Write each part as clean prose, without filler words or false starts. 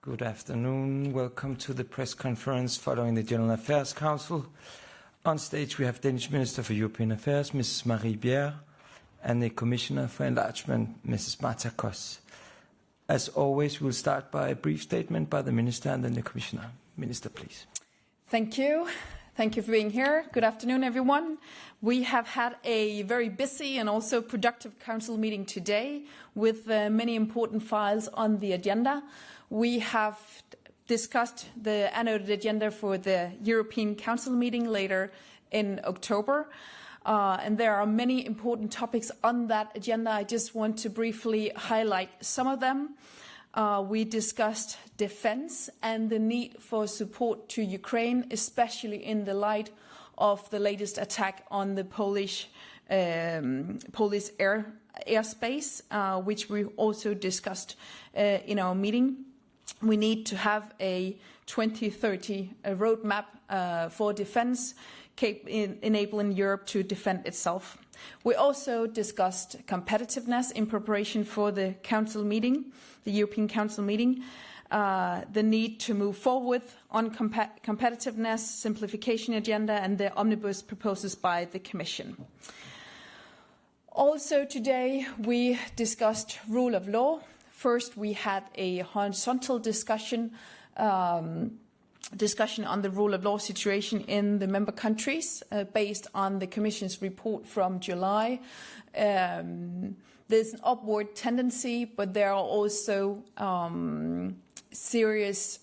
Good afternoon. Welcome to the press conference following the General Affairs Council. On stage we have Danish Minister for European Affairs, Mrs. Bjerre, and the Commissioner for Enlargement, Mrs. Marta Kos. As always, we'll start by a brief statement by the Minister and then the Commissioner. Minister, please. Thank you. Thank you for being here. Good afternoon, everyone. We have had a very busy and also productive Council meeting today with many important files on the agenda. We have discussed the annual agenda for the European Council meeting later in October. And there are many important topics on that agenda. I just want to briefly highlight some of them. We discussed defense and the need for support to Ukraine, especially in the light of the latest attack on the Polish airspace, which we also discussed in our meeting. We need to have a 2030 roadmap for defense, enabling Europe to defend itself. We also discussed competitiveness in preparation for the Council meeting, the European Council meeting, the need to move forward on competitiveness, simplification agenda, and the omnibus proposals by the Commission. Also today we discussed rule of law. First, we had a horizontal discussion on the rule of law situation in the member countries based on the Commission's report from July. There's an upward tendency, but there are also serious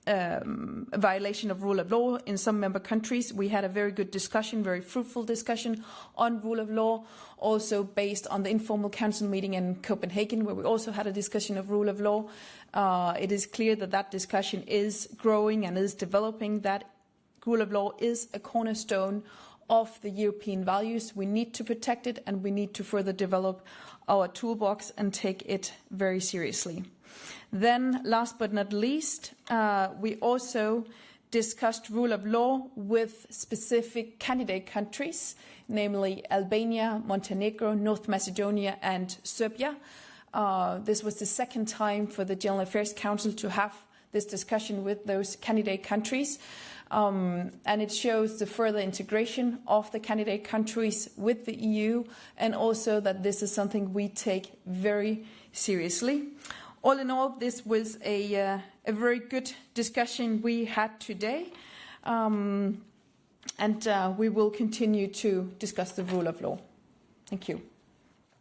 violation of rule of law in some member countries. We had a very good discussion, very fruitful discussion on rule of law, also based on the informal council meeting in Copenhagen, where we also had a discussion of rule of law. It is clear that that discussion is growing and is developing, that rule of law is a cornerstone of the European values. We need to protect it and we need to further develop our toolbox and take it very seriously. Then, last but not least, we also discussed rule of law with specific candidate countries, namely Albania, Montenegro, North Macedonia and Serbia. This was the second time for the General Affairs Council to have this discussion with those candidate countries. And it shows the further integration of the candidate countries with the EU, and also that this is something we take very seriously. All in all, this was a very good discussion we had today, and we will continue to discuss the rule of law. Thank you.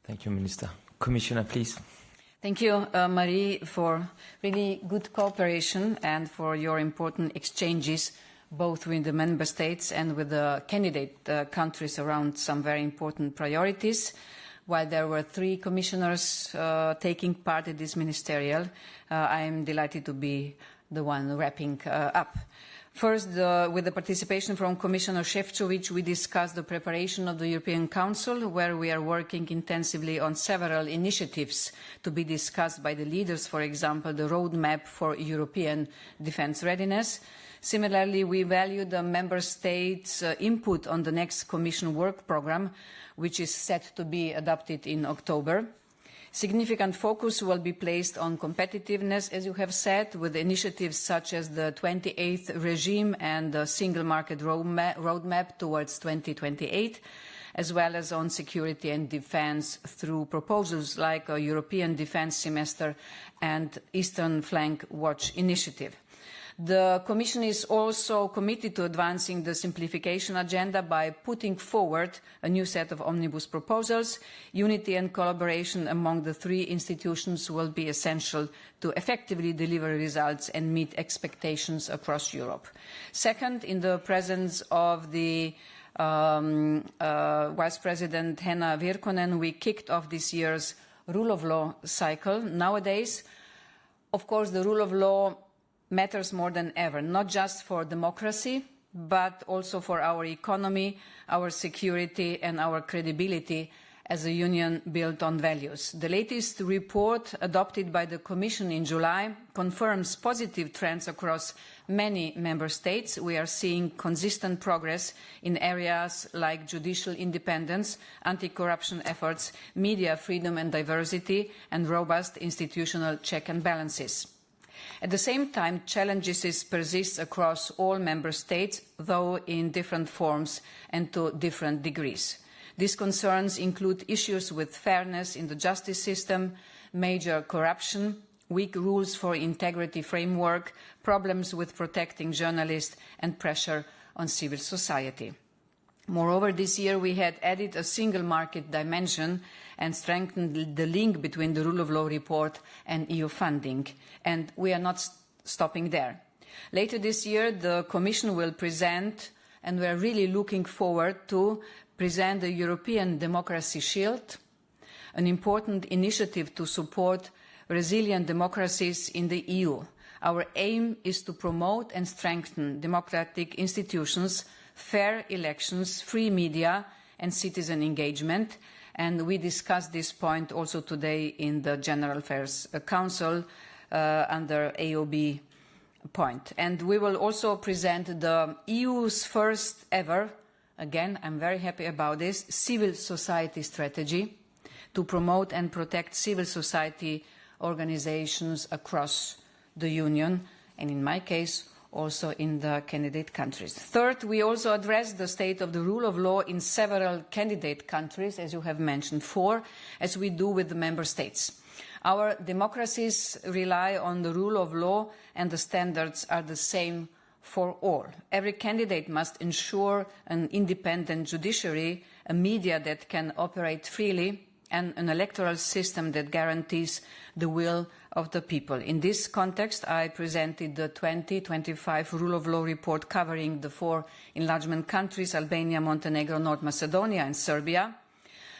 Thank you, Minister. Commissioner, please. Thank you, Marie, for really good cooperation and for your important exchanges, both with the member states and with the candidate countries around some very important priorities. While there were 3 commissioners taking part in this ministerial, I am delighted to be the one wrapping up. First, with the participation from Commissioner Šefčovič, we discussed the preparation of the European Council, where we are working intensively on several initiatives to be discussed by the leaders, for example, the roadmap for European defence readiness. Similarly, we value the Member States' input on the next Commission work programme, which is set to be adopted in October. Significant focus will be placed on competitiveness, as you have said, with initiatives such as the 28th regime and the single market roadmap towards 2028, as well as on security and defence through proposals like a European defence semester and Eastern Flank Watch initiative. The Commission is also committed to advancing the simplification agenda by putting forward a new set of omnibus proposals. Unity and collaboration among the 3 institutions will be essential to effectively deliver results and meet expectations across Europe. Second, in the presence of the Vice President Henna Virkkunen, we kicked off this year's rule of law cycle. Nowadays, of course, the rule of law matters more than ever, not just for democracy, but also for our economy, our security and our credibility as a union built on values. The latest report adopted by the Commission in July confirms positive trends across many member states. We are seeing consistent progress in areas like judicial independence, anti-corruption efforts, media freedom and diversity, and robust institutional check and balances. At the same time, challenges persist across all member states, though in different forms and to different degrees. These concerns include issues with fairness in the justice system, major corruption, weak rules for integrity framework, problems with protecting journalists, and pressure on civil society. Moreover, this year we had added a single market dimension and strengthened the link between the rule of law report and EU funding, and we are not stopping there. Later this year, the Commission will present, and we are really looking forward to present the European Democracy Shield, an important initiative to support resilient democracies in the EU. Our aim is to promote and strengthen democratic institutions, fair elections, free media and citizen engagement, and we discussed this point also today in the General Affairs Council under AOB point. And we will also present the EU's first ever, again I'm very happy about this, civil society strategy to promote and protect civil society organizations across the Union, and in my case also in the candidate countries. Third, we also address the state of the rule of law in several candidate countries, as you have mentioned, as we do with the member states. Our democracies rely on the rule of law, and the standards are the same for all. Every candidate must ensure an independent judiciary, a media that can operate freely, and an electoral system that guarantees the will of the people. In this context, I presented the 2025 Rule of Law report covering the 4 enlargement countries, Albania, Montenegro, North Macedonia and Serbia.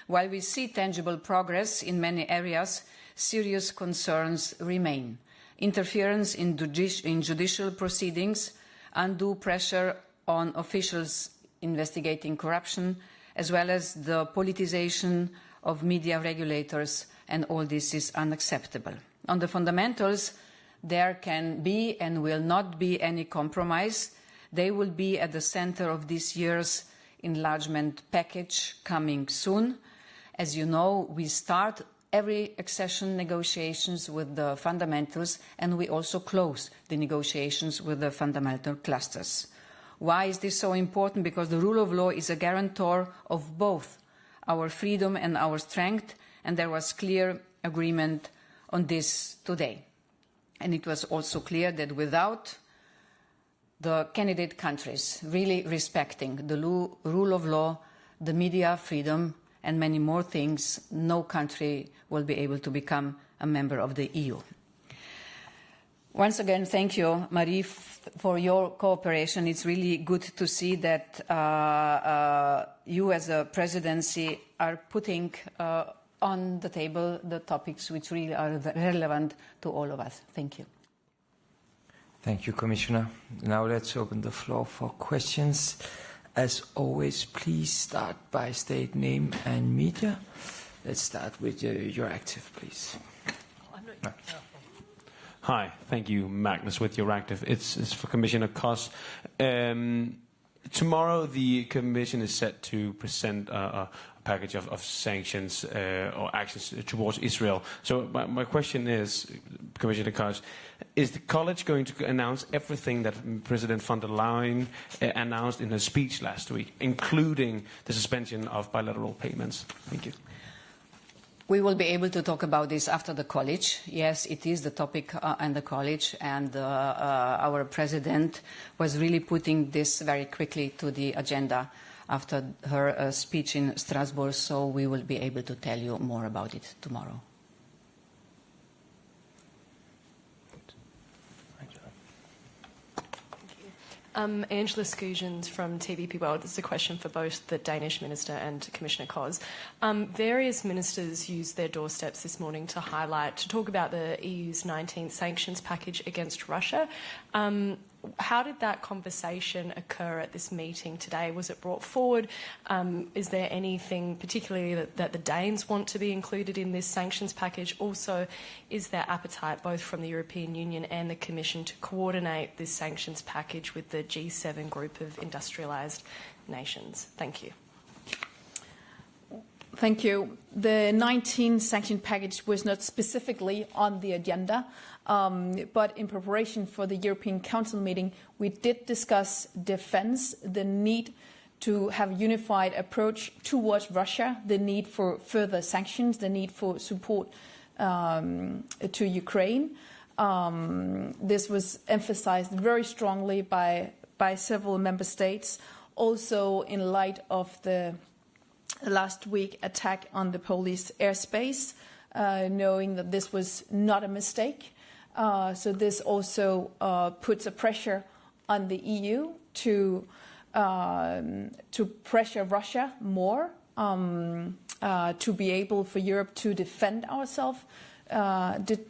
While we see tangible progress in many areas, serious concerns remain. Interference in judicial proceedings, undue pressure on officials investigating corruption, as well as the politicization of media regulators, and all this is unacceptable. On the fundamentals, there can be and will not be any compromise. They will be at the center of this year's enlargement package coming soon. As you know, we start every accession negotiations with the fundamentals, and we also close the negotiations with the fundamental clusters. Why is this so important? Because the rule of law is a guarantor of both our freedom and our strength, and there was clear agreement on this today. And it was also clear that without the candidate countries really respecting the rule of law, the media freedom, and many more things, no country will be able to become a member of the EU. Once again, thank you, Marie, for your cooperation. It's really good to see that you as a presidency are putting on the table the topics which really are relevant to all of us. Thank you. Thank you, Commissioner. Now let's open the floor for questions. As always, please start by state name and media. Let's start with Euractiv, please. Hi, thank you, Magnus, with Euractiv. It's for Commissioner Kos. Tomorrow, the Commission is set to present a package of sanctions or actions towards Israel. So my question is, Commissioner Kos, is the College going to announce everything that President von der Leyen announced in her speech last week, including the suspension of bilateral payments? Thank you. We will be able to talk about this after the College. Yes, it is the topic in the College, and our President was really putting this very quickly to the agenda after her speech in Strasbourg, so we will be able to tell you more about it tomorrow. Angela Skujins from TVP World. This is a question for both the Danish Minister and Commissioner Kos. Various ministers used their doorsteps this morning to talk about the EU's 19th sanctions package against Russia. How did that conversation occur at this meeting today? Was it brought forward? Is there anything particularly that the Danes want to be included in this sanctions package? Also, is there appetite both from the European Union and the Commission to coordinate this sanctions package with the G7 group of industrialised nations? Thank you. Thank you. The 19 sanction package was not specifically on the agenda, but in preparation for the European Council meeting, we did discuss defense, the need to have a unified approach towards Russia, the need for further sanctions, the need for support to Ukraine. This was emphasized very strongly by several member states, also in light of the last week attack on the Polish airspace, knowing that this was not a mistake. So this also puts a pressure on the EU to pressure Russia more, to be able for Europe to defend ourselves.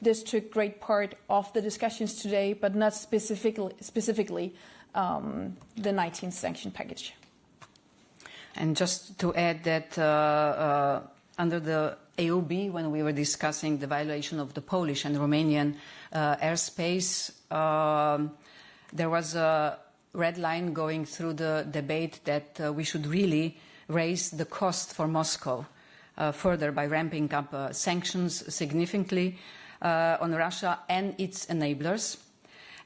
This took great part of the discussions today, but not specifically the 19th sanction package. And just to add that under the AOB, when we were discussing the violation of the Polish and Romanian airspace, there was a red line going through the debate that we should really raise the cost for Moscow further by ramping up sanctions significantly on Russia and its enablers.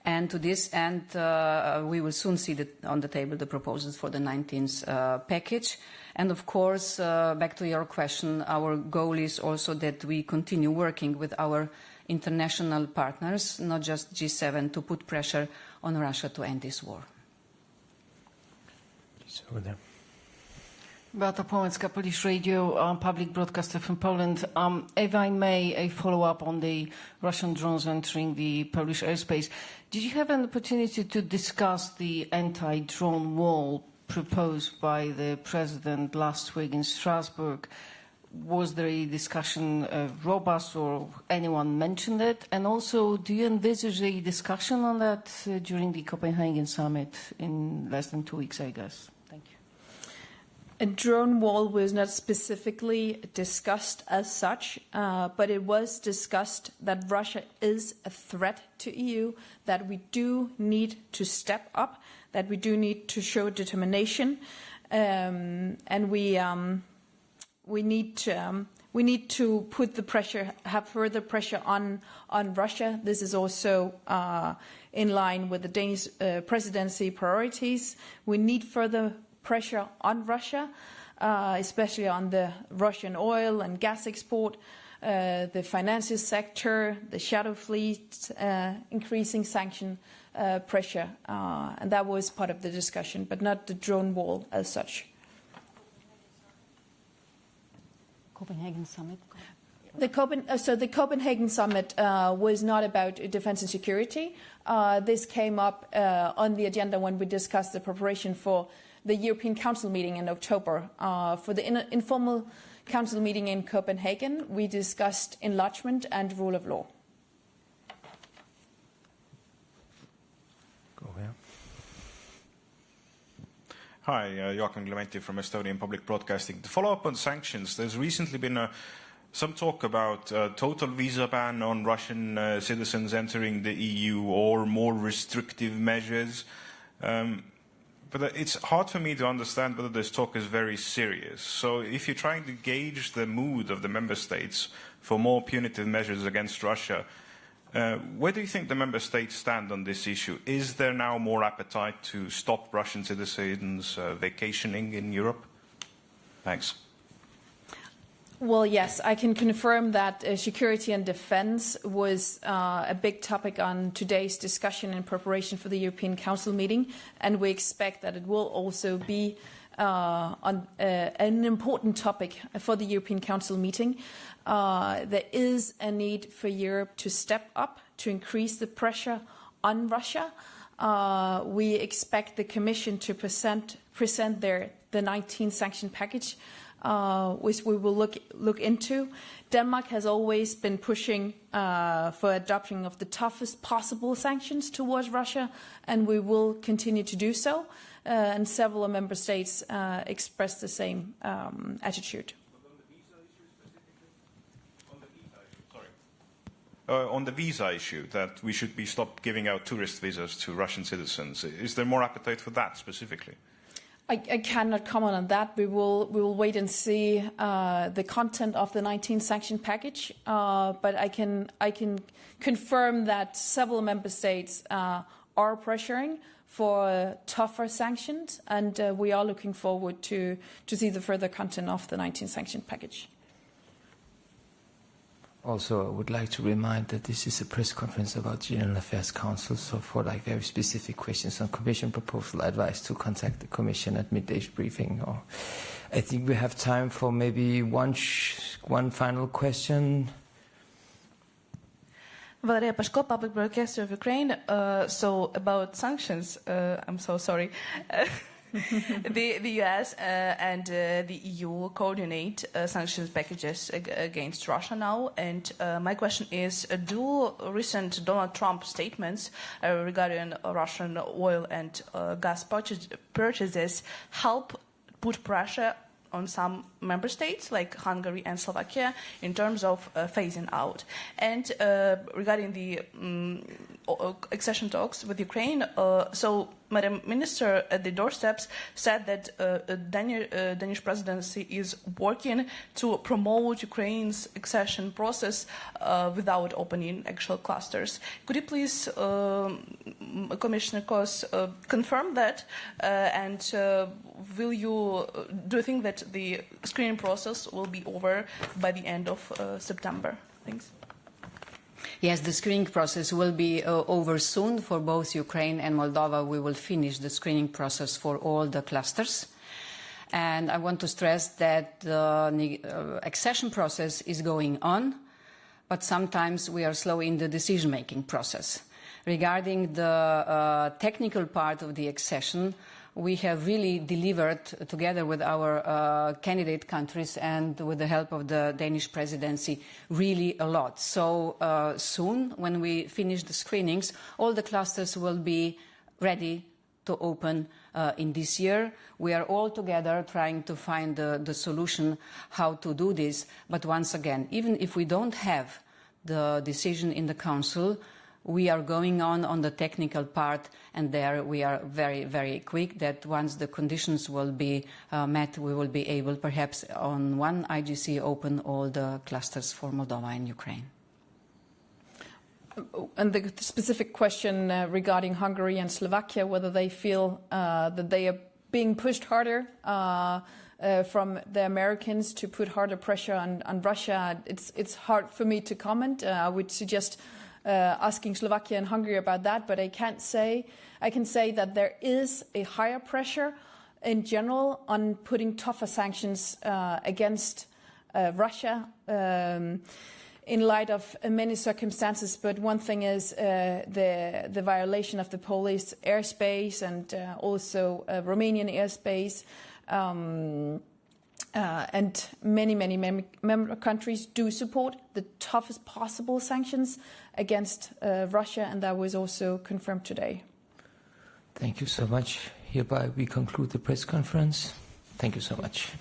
And to this end, we will soon see on the table the proposals for the 19th package. And of course, back to your question, our goal is also that we continue working with our international partners, not just G7, to put pressure on Russia to end this war. It's over there. Beata Płomecka, Polish Radio, public broadcaster from Poland. If I may, a follow-up on the Russian drones entering the Polish airspace. Did you have an opportunity to discuss the anti-drone wall proposed by the President last week in Strasbourg? Was there a discussion robust, or anyone mentioned it? And also, do you envisage a discussion on that during the Copenhagen summit in less than 2 weeks, I guess? Thank you. A drone wall was not specifically discussed as such, but it was discussed that Russia is a threat to EU, that we do need to step up, that we do need to show determination, and we need to put the pressure, have further pressure on Russia. This is also in line with the Danish presidency priorities. We need further pressure on Russia, especially on the Russian oil and gas export, the financial sector, the shadow fleet, increasing sanction pressure. And that was part of the discussion, but not the drone wall as such. Copenhagen summit. The Copenhagen summit was not about defense and security. This came up on the agenda when we discussed the preparation for the European Council meeting in October. For the informal Council meeting in Copenhagen, we discussed enlargement and rule of law. Go here. Hi, Joachim Clementi from Estonian Public Broadcasting. To follow up on sanctions, there's recently been some talk about a total visa ban on Russian citizens entering the EU or more restrictive measures. But it's hard for me to understand whether this talk is very serious. So if you're trying to gauge the mood of the member states for more punitive measures against Russia, where do you think the member states stand on this issue? Is there now more appetite to stop Russian citizens vacationing in Europe? Thanks. Well, yes, I can confirm that security and defense was a big topic on today's discussion in preparation for the European Council meeting, and we expect that it will also be an important topic for the European Council meeting. There is a need for Europe to step up, to increase the pressure on Russia. We expect the Commission to present the 19th sanction package, which we will look into. Denmark has always been pushing for adoption of the toughest possible sanctions towards Russia, and we will continue to do so. And several member states expressed the same attitude. On the visa issue, that we should be stop giving out tourist visas to Russian citizens, is there more appetite for that specifically? I cannot comment on that. We will wait and see the content of the 19 sanction package. But I can confirm that several member states are pressuring for tougher sanctions, and we are looking forward to see the further content of the 19 sanction package. Also, I would like to remind that this is a press conference about General Affairs Council, so for very specific questions on Commission proposal, I advise to contact the Commission at midday's briefing. Or I think we have time for maybe one final question. Valeria Pashko, Public Broadcaster of Ukraine. So about sanctions, I'm so sorry. The US and the EU coordinate sanctions packages against Russia now, and my question is, do recent Donald Trump statements regarding Russian oil and gas purchases help put pressure on some member states like Hungary and Slovakia in terms of phasing out? And regarding the accession talks with Ukraine, so Madam Minister at the doorsteps said that Danish presidency is working to promote Ukraine's accession process without opening actual clusters. Could you please, Commissioner Kos, confirm that? And do you think that the screening process will be over by the end of September? Thanks. Yes, the screening process will be over soon for both Ukraine and Moldova. We will finish the screening process for all the clusters. And I want to stress that the accession process is going on, but sometimes we are slow in the decision-making process. Regarding the technical part of the accession, we have really delivered, together with our candidate countries and with the help of the Danish presidency, really a lot. So soon, when we finish the screenings, all the clusters will be ready to open in this year. We are all together trying to find the solution how to do this. But once again, even if we don't have the decision in the Council, we are going on the technical part, and there we are very, very quick that once the conditions will be met, we will be able, perhaps on one IGC, open all the clusters for Moldova and Ukraine. And the specific question regarding Hungary and Slovakia, whether they feel that they are being pushed harder from the Americans to put harder pressure on Russia, it's hard for me to comment. I would suggest asking Slovakia and Hungary about that, but I can say that there is a higher pressure in general on putting tougher sanctions against Russia in light of many circumstances. But one thing is the violation of the Polish airspace and also Romanian airspace. And many member countries do support the toughest possible sanctions against Russia, and that was also confirmed today. Thank you so much. Hereby we conclude the press conference. Thank you so much.